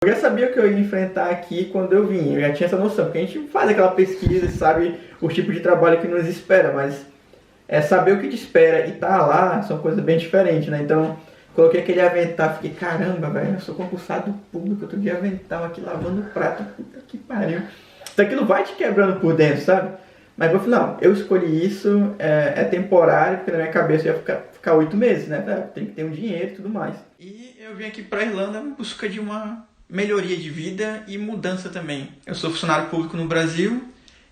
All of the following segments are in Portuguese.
Eu já sabia o que eu ia enfrentar aqui quando eu vim, eu já tinha essa noção, porque a gente faz aquela pesquisa e sabe o tipo de trabalho que nos espera, mas saber o que te espera e tá lá são coisas bem diferentes, né? Então, coloquei aquele avental, fiquei, caramba, velho, eu sou concursado público, eu tô de avental aqui lavando prato, puta que pariu. Isso aquilo vai te quebrando por dentro, sabe? Mas eu falei, não, eu escolhi isso, é temporário, porque na minha cabeça ia ficar 8 meses, né? Tem que ter um dinheiro e tudo mais. E eu vim aqui pra Irlanda em busca de uma melhoria de vida e mudança também. Eu sou funcionário público no Brasil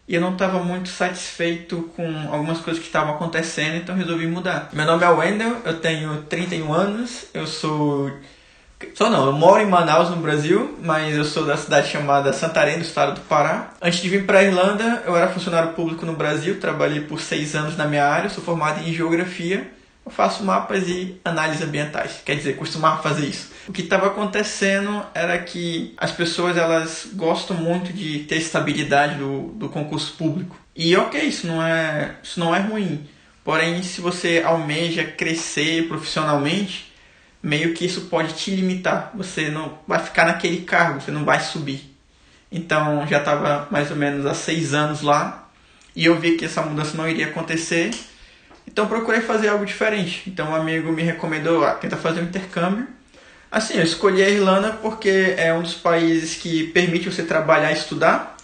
e eu não estava muito satisfeito com algumas coisas que estavam acontecendo, então resolvi mudar. Meu nome é Wendel, eu tenho 31 anos, eu moro em Manaus, no Brasil, mas eu sou da cidade chamada Santarém, do estado do Pará. Antes de vir para a Irlanda, eu era funcionário público no Brasil, trabalhei por 6 anos na minha área, sou formado em geografia. Eu faço mapas e análises ambientais, quer dizer, costumava fazer isso. O que estava acontecendo era que as pessoas elas gostam muito de ter estabilidade do concurso público. E ok, isso não é ruim. Porém, se você almeja crescer profissionalmente, meio que isso pode te limitar. Você não vai ficar naquele cargo, você não vai subir. Então, já estava mais ou menos há 6 anos lá e eu vi que essa mudança não iria acontecer. Então procurei fazer algo diferente. Então um amigo me recomendou tentar fazer um intercâmbio. Assim, eu escolhi a Irlanda porque é um dos países que permite você trabalhar e estudar.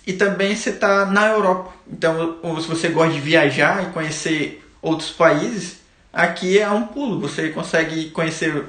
E também você está na Europa. Então, se você gosta de viajar e conhecer outros países, aqui é um pulo. Você consegue conhecer,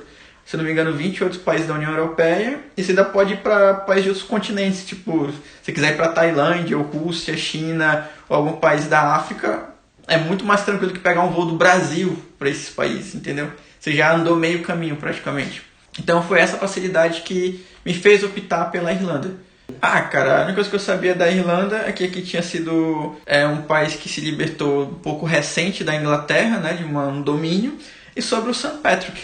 se não me engano, 20 outros países da União Europeia. E você ainda pode ir para países de outros continentes. Tipo, se você quiser ir para Tailândia, ou Rússia, China, ou algum país da África, é muito mais tranquilo que pegar um voo do Brasil para esses países, entendeu? Você já andou meio caminho praticamente. Então foi essa facilidade que me fez optar pela Irlanda. Cara, a única coisa que eu sabia da Irlanda é que aqui tinha sido um país que se libertou um pouco recente da Inglaterra, né, de um domínio, e sobre o St. Patrick.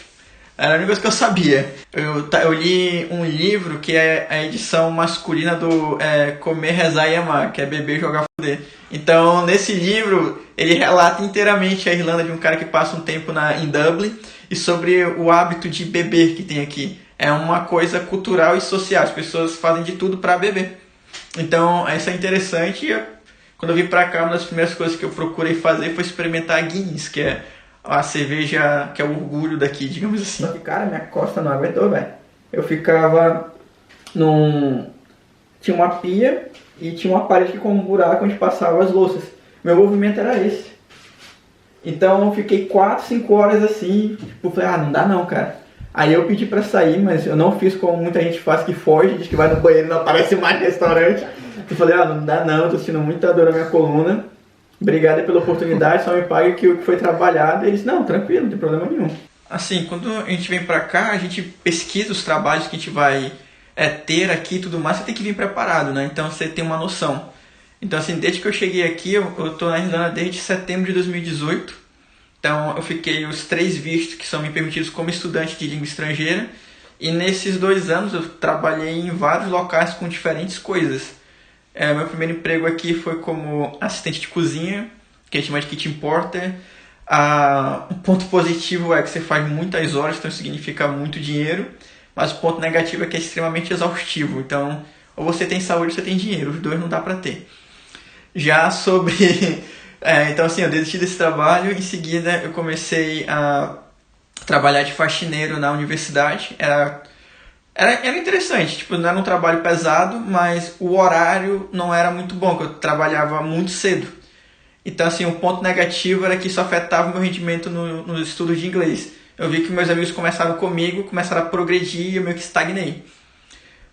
Era a única coisa que eu sabia. Eu li um livro que é a edição masculina do Comer, Rezar e Amar, que é Beber, Jogar, Foder. Então, nesse livro, ele relata inteiramente a Irlanda de um cara que passa um tempo em Dublin e sobre o hábito de beber que tem aqui. É uma coisa cultural e social, as pessoas fazem de tudo para beber. Então, isso é interessante. Quando eu vim pra cá, uma das primeiras coisas que eu procurei fazer foi experimentar a Guinness, que é a cerveja que é o orgulho daqui, digamos assim. Só que, cara, minha costa não aguentou, velho. Eu ficava tinha uma pia e tinha uma parede com um buraco onde passava as louças. Meu movimento era esse. Então eu fiquei 4, 5 horas assim, tipo, falei, não dá não, cara. Aí eu pedi pra sair, mas eu não fiz como muita gente faz, que foge, diz que vai no banheiro e não aparece mais no restaurante. Eu falei, não dá não, tô sentindo muita dor na minha coluna. Obrigado pela oportunidade, só me pague o que foi trabalhado. E eles, não, tranquilo, não tem problema nenhum. Assim, quando a gente vem pra cá, a gente pesquisa os trabalhos que a gente vai ter aqui e tudo mais, você tem que vir preparado, né? Então você tem uma noção. Então, assim, desde que eu cheguei aqui, eu tô na Irlanda desde setembro de 2018. Então, eu fiquei os 3 vistos que são me permitidos como estudante de língua estrangeira. E nesses 2 anos eu trabalhei em vários locais com diferentes coisas. Meu primeiro emprego aqui foi como assistente de cozinha, que a gente chama de kitchen porter. Um ponto positivo é que você faz muitas horas, então significa muito dinheiro. Mas o ponto negativo é que é extremamente exaustivo. Então, ou você tem saúde ou você tem dinheiro. Os dois não dá pra ter. Já sobre... então, assim, eu desisti desse trabalho. Em seguida, eu comecei a trabalhar de faxineiro na universidade. Era interessante, tipo, não era um trabalho pesado, mas o horário não era muito bom, porque eu trabalhava muito cedo. Então, assim, o ponto negativo era que isso afetava o meu rendimento nos estudos de inglês. Eu vi que meus amigos começaram a progredir e eu meio que estagnei.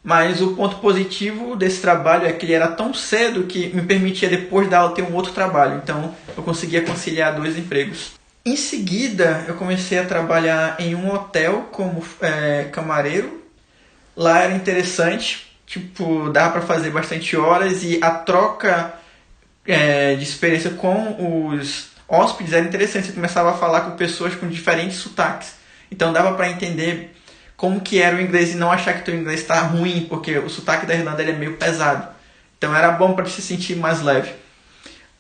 Mas o ponto positivo desse trabalho é que ele era tão cedo que me permitia, depois da aula, ter um outro trabalho. Então, eu conseguia conciliar 2 empregos. Em seguida, eu comecei a trabalhar em um hotel como camareiro. Lá era interessante, tipo, dava para fazer bastante horas e a troca de experiência com os hóspedes era interessante. Você começava a falar com pessoas com diferentes sotaques. Então dava para entender como que era o inglês e não achar que o teu inglês está ruim, porque o sotaque da Irlanda ele é meio pesado. Então era bom para se sentir mais leve.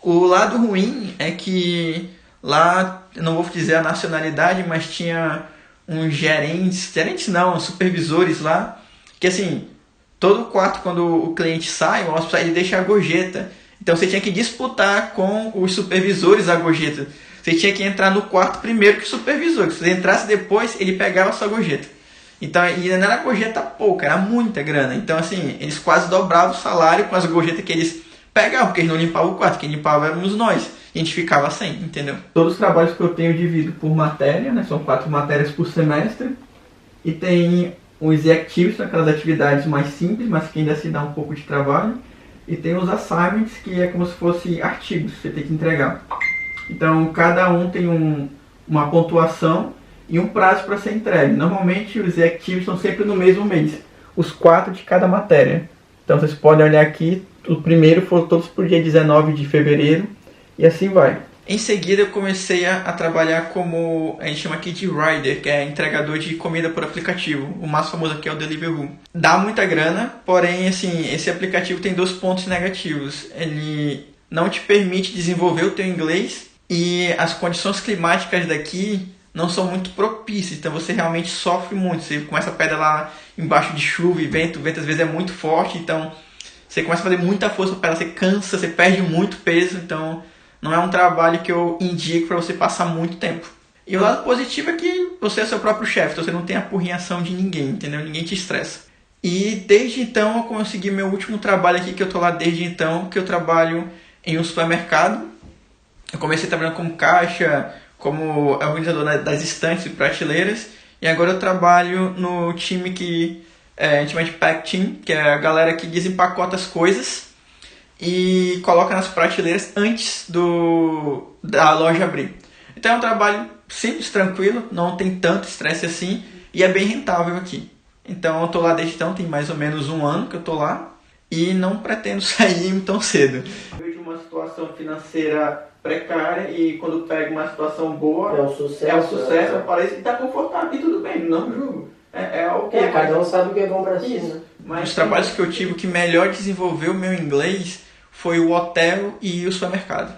O lado ruim é que lá, eu não vou dizer a nacionalidade, mas tinha uns gerentes não, supervisores lá, que assim, todo quarto, quando o cliente sai, o hóspede, ele deixa a gorjeta. Então você tinha que disputar com os supervisores a gorjeta. Você tinha que entrar no quarto primeiro que o supervisor. Se você entrasse depois, ele pegava a sua gorjeta. Então, e não era gorjeta pouca, era muita grana. Então, assim, eles quase dobravam o salário com as gorjetas que eles pegavam, porque eles não limpavam o quarto. Quem limpava éramos nós. E a gente ficava sem, entendeu? Todos os trabalhos que eu tenho divido por matéria, né? São 4 matérias por semestre. E tem os executivos, aquelas atividades mais simples, mas que ainda se dá um pouco de trabalho. E tem os assignments, que é como se fosse artigos que você tem que entregar. Então, cada um tem uma pontuação e um prazo para ser entregue. Normalmente, os executivos são sempre no mesmo mês, os 4 de cada matéria. Então, vocês podem olhar aqui, o primeiro foram todos por dia 19 de fevereiro, e assim vai. Em seguida, eu comecei a trabalhar como, a gente chama aqui de rider, que é entregador de comida por aplicativo. O mais famoso aqui é o Deliveroo. Dá muita grana, porém, assim, esse aplicativo tem 2 pontos negativos. Ele não te permite desenvolver o teu inglês e as condições climáticas daqui não são muito propícias. Então, você realmente sofre muito. Você começa a pedalar embaixo de chuva e vento. O vento, às vezes, é muito forte. Então, você começa a fazer muita força para pedalar. Você cansa, você perde muito peso. Então, não é um trabalho que eu indico para você passar muito tempo. E o lado positivo é que você é seu próprio chefe, então você não tem a apurrinhação de ninguém, entendeu? Ninguém te estressa. E desde então eu consegui meu último trabalho aqui, que eu tô lá desde então, que eu trabalho em um supermercado. Eu comecei trabalhando como caixa, como organizador das estantes e prateleiras, e agora eu trabalho no time que a gente chama de Pack Team, que é a galera que desempacota as coisas e coloca nas prateleiras antes da loja abrir. Então é um trabalho simples, tranquilo, não tem tanto estresse assim e é bem rentável aqui. Então eu estou lá desde então, tem mais ou menos 1 ano que eu estou lá e não pretendo sair tão cedo. Eu vejo uma situação financeira precária e quando pego uma situação boa, é o sucesso, parece que está confortável e tudo bem, não julgo. É ok. Cada um sabe o que é bom para si, né? Mas os trabalhos que eu tive que melhor desenvolveu o meu inglês foi o hotel e o supermercado.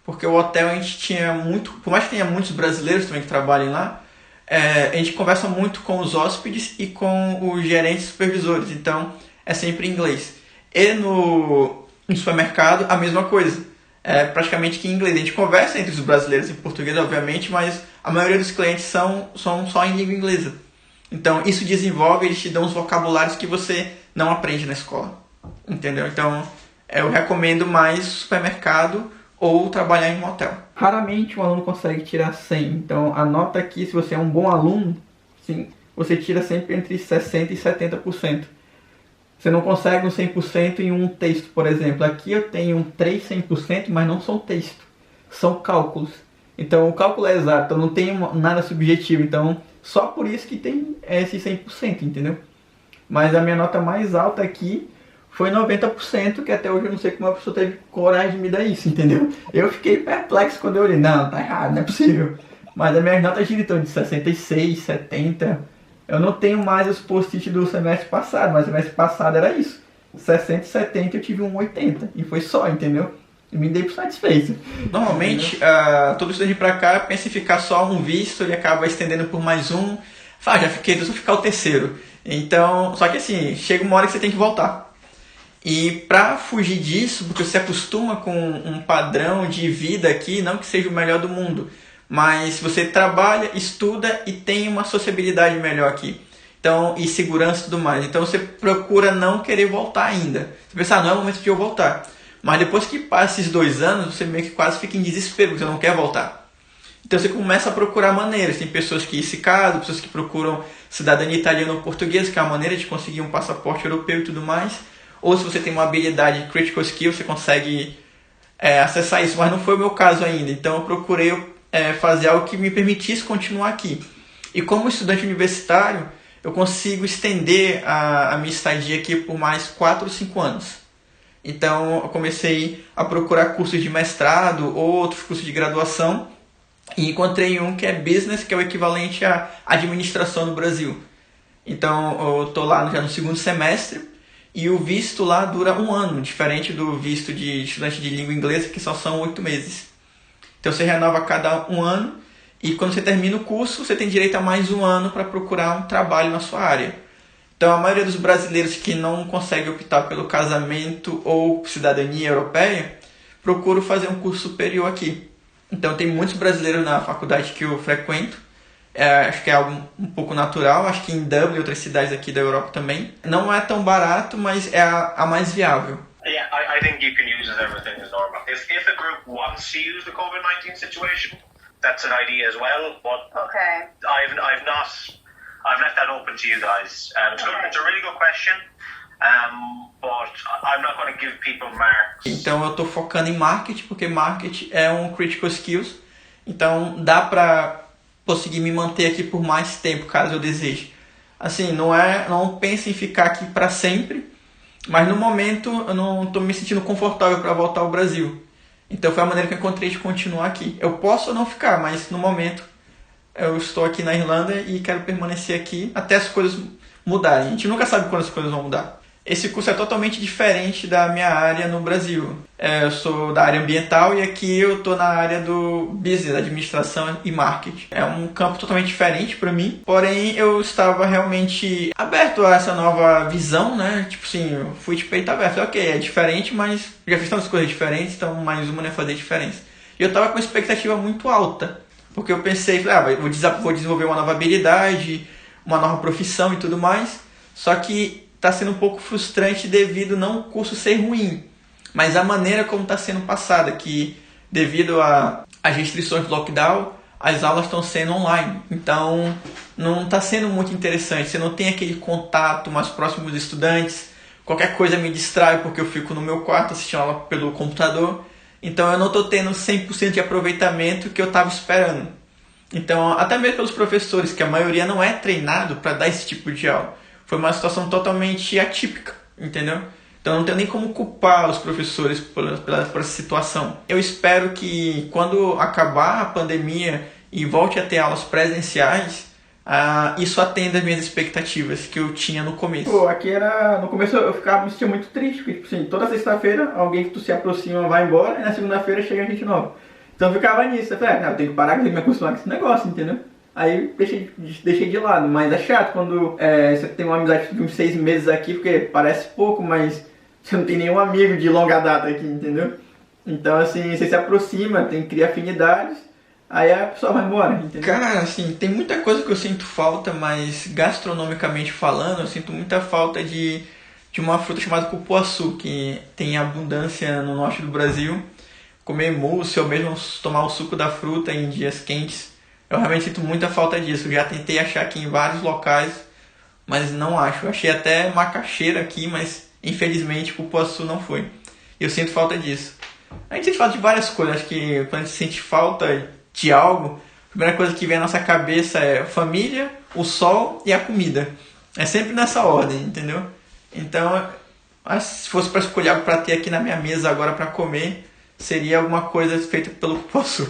Porque o hotel a gente tinha muito, por mais que tenha muitos brasileiros também que trabalhem lá, a gente conversa muito com os hóspedes e com os gerentes e supervisores, então é sempre em inglês. E no supermercado a mesma coisa, é praticamente que em inglês. A gente conversa entre os brasileiros em português, obviamente, mas a maioria dos clientes são só em língua inglesa. Então isso desenvolve, eles te dão os vocabulários que você não aprende na escola, entendeu? Então eu recomendo mais supermercado ou trabalhar em um hotel. Raramente um aluno consegue tirar 100. Então a nota aqui, se você é um bom aluno, sim, você tira sempre entre 60% e 70%. Você não consegue um 100% em um texto, por exemplo. Aqui eu tenho 3 100%, mas não são texto, são cálculos. Então o cálculo é exato, eu não tenho nada subjetivo. Então só por isso que tem esse 100%, entendeu? Mas a minha nota mais alta aqui foi 90%, que até hoje eu não sei como a pessoa teve coragem de me dar isso, entendeu? Eu fiquei perplexo quando eu olhei, não, tá errado, não é possível. Mas as minhas notas giram de 66, 70. Eu não tenho mais os post-it do semestre passado, mas o semestre passado era isso. 60 e 70 eu tive um 80. E foi só, entendeu? E me dei por satisfeito. Normalmente, todo estudante pra cá pensa em ficar só um visto e acaba estendendo por mais um. Fala, já fiquei, deixa eu ficar o terceiro. Então, só que assim, chega uma hora que você tem que voltar. E para fugir disso, porque você acostuma com um padrão de vida aqui, não que seja o melhor do mundo, mas você trabalha, estuda e tem uma sociabilidade melhor aqui. Então, e segurança e tudo mais. Então você procura não querer voltar ainda. Você pensa, não é o momento de eu voltar. Mas depois que passa esses 2 anos, você meio que quase fica em desespero, porque você não quer voltar. Então você começa a procurar maneiras. Tem pessoas que se casam, pessoas que procuram cidadania italiana ou portuguesa, que é uma maneira de conseguir um passaporte europeu e tudo mais. Ou se você tem uma habilidade critical skill, você consegue acessar isso. Mas não foi o meu caso ainda. Então eu procurei fazer algo que me permitisse continuar aqui. E como estudante universitário, eu consigo estender a minha estadia aqui por mais 4 ou 5 anos. Então eu comecei a procurar cursos de mestrado ou outros cursos de graduação. E encontrei um que é Business, que é o equivalente à administração no Brasil. Então eu estou lá já no 2º semestre. E o visto lá dura 1 ano, diferente do visto de estudante de língua inglesa, que só são 8 meses. Então você renova a cada 1 ano, e quando você termina o curso, você tem direito a mais 1 ano para procurar um trabalho na sua área. Então a maioria dos brasileiros que não consegue optar pelo casamento ou cidadania europeia, procuro fazer um curso superior aqui. Então tem muitos brasileiros na faculdade que eu frequento. Acho que é algo um pouco natural. Acho que em Dublin e outras cidades aqui da Europa também. Não é tão barato, mas é a mais viável. Yeah, I think you can use everything as normal. If a group wants to use the COVID-19 situation, that's an idea as well. But Okay. I've left that open to you guys. It's a really good question, but I'm not going to give people marks. Então eu estou focando em marketing, porque marketing é um critical skills. Então dá para conseguir me manter aqui por mais tempo, caso eu deseje. Assim, não pense em ficar aqui para sempre. Mas no momento eu não estou me sentindo confortável para voltar ao Brasil. Então foi a maneira que eu encontrei de continuar aqui. Eu posso ou não ficar, mas no momento eu estou aqui na Irlanda e quero permanecer aqui até as coisas mudarem. A gente nunca sabe quando as coisas vão mudar. Esse curso é totalmente diferente da minha área no Brasil. Eu sou da área ambiental e aqui eu estou na área do business, administração e marketing. É um campo totalmente diferente para mim, porém eu estava realmente aberto a essa nova visão, né? Tipo assim, eu fui de peito aberto. Ok, é diferente, mas já fiz tantas coisas diferentes, então mais uma não ia fazer diferença. E eu estava com uma expectativa muito alta, porque eu pensei, vou desenvolver uma nova habilidade, uma nova profissão e tudo mais, só que está sendo um pouco frustrante devido não o curso ser ruim, mas a maneira como está sendo passada, que devido às restrições do lockdown, as aulas estão sendo online. Então não está sendo muito interessante, você não tem aquele contato mais próximo dos estudantes, qualquer coisa me distrai porque eu fico no meu quarto assistindo aula pelo computador, então eu não estou tendo 100% de aproveitamento que eu estava esperando. Então até mesmo pelos professores, que a maioria não é treinado para dar esse tipo de aula, foi uma situação totalmente atípica, entendeu? Então não tenho nem como culpar os professores por essa situação. Eu espero que quando acabar a pandemia e volte a ter aulas presenciais, isso atenda as minhas expectativas que eu tinha no começo. Pô, aqui era... No começo eu me sentia muito triste, porque tipo assim, toda sexta-feira alguém que tu se aproxima vai embora e na segunda-feira chega gente nova. Então eu ficava nisso, eu falei, eu tenho que parar de me acostumar com esse negócio, entendeu? Aí deixei de lado, mas é chato quando você tem uma amizade de uns 6 meses aqui, porque parece pouco, mas você não tem nenhum amigo de longa data aqui, entendeu? Então assim, você se aproxima, cria afinidades, aí a pessoa vai embora, entendeu? Cara, assim, tem muita coisa que eu sinto falta, mas gastronomicamente falando, eu sinto muita falta de uma fruta chamada cupuaçu, que tem abundância no norte do Brasil. Comer mousse ou mesmo tomar o suco da fruta em dias quentes. Eu realmente sinto muita falta disso. Eu já tentei achar aqui em vários locais, mas não acho. Eu achei até macaxeira aqui, mas infelizmente cupuaçu não foi. Eu sinto falta disso. A gente sente falta de várias coisas. Acho que quando a gente sente falta de algo, a primeira coisa que vem à nossa cabeça é a família, o sol e a comida. É sempre nessa ordem, entendeu? Então, se fosse para escolher algo para ter aqui na minha mesa agora para comer, seria alguma coisa feita pelo cupuaçu.